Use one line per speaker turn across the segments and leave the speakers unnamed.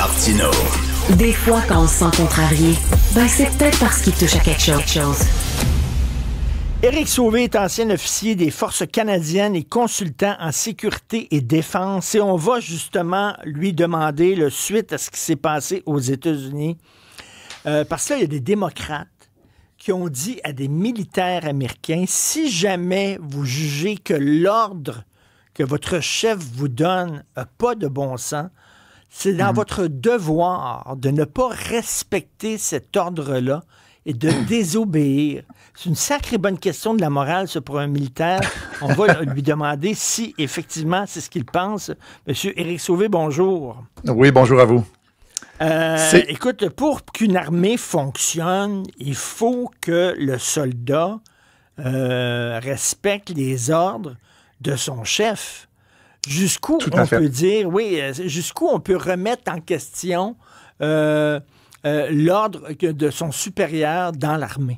Martineau.
Des fois, quand on se sent contrarié, ben c'est peut-être parce qu'il touche à quelque chose.
Éric Sauvé est ancien officier des Forces canadiennes et consultant en sécurité et défense. Et on va justement lui demander, suite à ce qui s'est passé aux États-Unis, parce que là, il y a des démocrates qui ont dit à des militaires américains, si jamais vous jugez que l'ordre que votre chef vous donne n'a pas de bon sens, c'est dans votre devoir de ne pas respecter cet ordre-là et de désobéir. C'est une sacrée bonne question de la morale, ça, pour un militaire. On va lui demander si, effectivement, c'est ce qu'il pense. Monsieur Éric Sauvé, bonjour.
Oui, bonjour à vous.
Écoute, pour qu'une armée fonctionne, il faut que le soldat respecte les ordres de son chef. Jusqu'où on peut dire, jusqu'où on peut remettre en question l'ordre de son supérieur dans l'armée?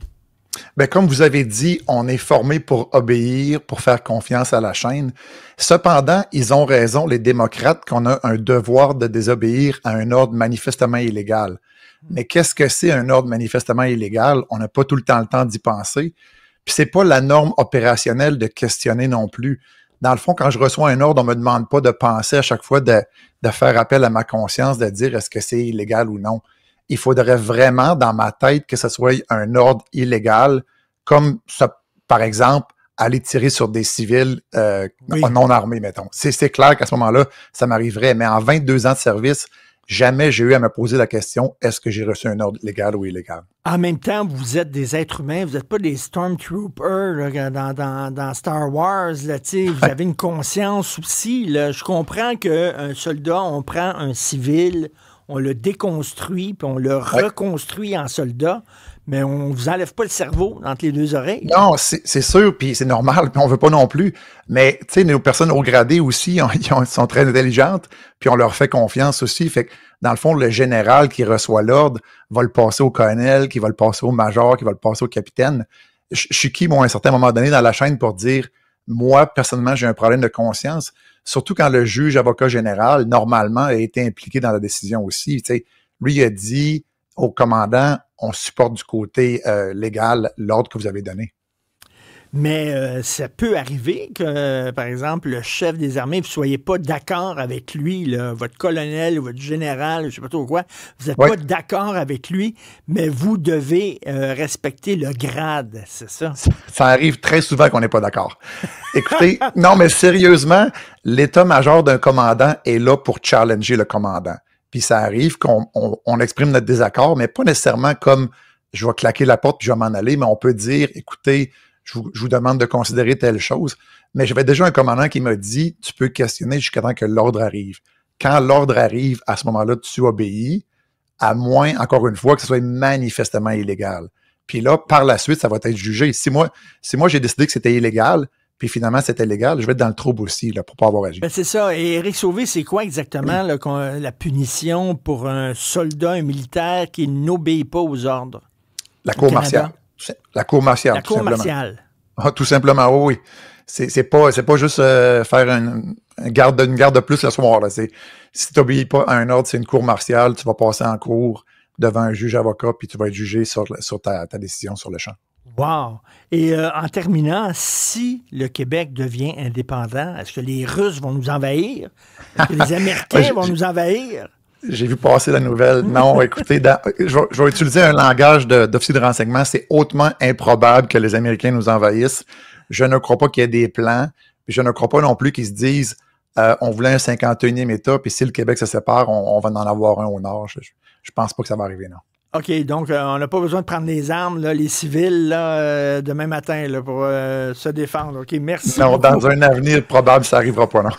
Bien, comme vous avez dit, on est formé pour obéir, pour faire confiance à la chaîne. Cependant, ils ont raison, les démocrates, qu'on a un devoir de désobéir à un ordre manifestement illégal. Mais qu'est-ce que c'est un ordre manifestement illégal? On n'a pas tout le temps d'y penser. Puis c'est pas la norme opérationnelle de questionner non plus. Dans le fond, quand je reçois un ordre, on me demande pas de penser à chaque fois de faire appel à ma conscience, de dire est-ce que c'est illégal ou non. Il faudrait vraiment, dans ma tête, que ce soit un ordre illégal, comme ça, par exemple, aller tirer sur des civils non armés, mettons. C'est clair qu'à ce moment-là, ça m'arriverait. Mais en 22 ans de service, jamais j'ai eu à me poser la question, est-ce que j'ai reçu un ordre légal ou illégal?
En même temps, vous êtes des êtres humains, vous n'êtes pas des Stormtroopers là, dans Star Wars. Là, vous avez une conscience aussi. Là. Je comprends qu'un soldat, on prend un civil, on le déconstruit, puis on le reconstruit en soldat, mais on ne vous enlève pas le cerveau entre les deux oreilles.
Non, c'est sûr, puis c'est normal, puis on veut pas non plus. Mais, tu sais, nos personnes haut gradées aussi, ils sont très intelligentes, puis on leur fait confiance aussi. Fait que, dans le fond, le général qui reçoit l'ordre va le passer au colonel, qui va le passer au major, qui va le passer au capitaine. Je suis qui, moi, à un certain moment donné dans la chaîne pour dire, moi, personnellement, j'ai un problème de conscience. Surtout quand le juge avocat général, normalement, a été impliqué dans la décision aussi. Tu sais, lui, il a dit au commandant, on supporte du côté légal l'ordre que vous avez donné.
Mais ça peut arriver que, par exemple, le chef des armées, vous ne soyez pas d'accord avec lui, là, votre colonel ou votre général, je ne sais pas trop quoi, vous n'êtes pas d'accord avec lui, mais vous devez respecter le grade, c'est ça?
Ça arrive très souvent qu'on n'est pas d'accord. Écoutez, non, mais sérieusement, l'état-major d'un commandant est là pour challenger le commandant. Puis ça arrive qu'on exprime notre désaccord, mais pas nécessairement comme je vais claquer la porte puis je vais m'en aller, mais on peut dire, écoutez, je vous demande de considérer telle chose. Mais j'avais déjà un commandant qui m'a dit, tu peux questionner jusqu'à temps que l'ordre arrive. Quand l'ordre arrive, à ce moment-là, tu obéis, à moins, encore une fois, que ce soit manifestement illégal. Puis là, par la suite, ça va être jugé. Si moi j'ai décidé que c'était illégal, puis finalement c'était légal, je vais être dans le trouble aussi, là, pour pas avoir agi.
Ben c'est ça. Et Éric Sauvé, c'est quoi exactement là, la punition pour un soldat, un militaire qui n'obéit pas aux ordres?
La cour martiale. La cour martiale.
La cour martiale.
Ah, tout simplement, oui. C'est pas juste faire une garde de plus le soir. Là. Si tu n'obéis pas à un ordre, c'est une cour martiale, tu vas passer en cour devant un juge avocat, puis tu vas être jugé sur ta décision sur le champ.
Wow! Et en terminant, si le Québec devient indépendant, est-ce que les Russes vont nous envahir? Est-ce que les Américains vont nous envahir?
J'ai vu passer la nouvelle. Non, écoutez, je vais utiliser un langage d'officier de renseignement. C'est hautement improbable que les Américains nous envahissent. Je ne crois pas qu'il y ait des plans. Puis je ne crois pas non plus qu'ils se disent on voulait un 51e État, puis si le Québec se sépare, on va en avoir un au nord. Je pense pas que ça va arriver, non.
OK, donc on n'a pas besoin de prendre les armes, là, les civils, là, demain matin, là, pour se défendre. OK, merci.
Non, beaucoup. Dans un avenir probable, ça n'arrivera pas, non.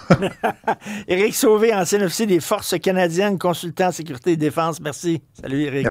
Éric Sauvé, ancien officier des Forces canadiennes, consultant en sécurité et défense. Merci. Salut, Éric.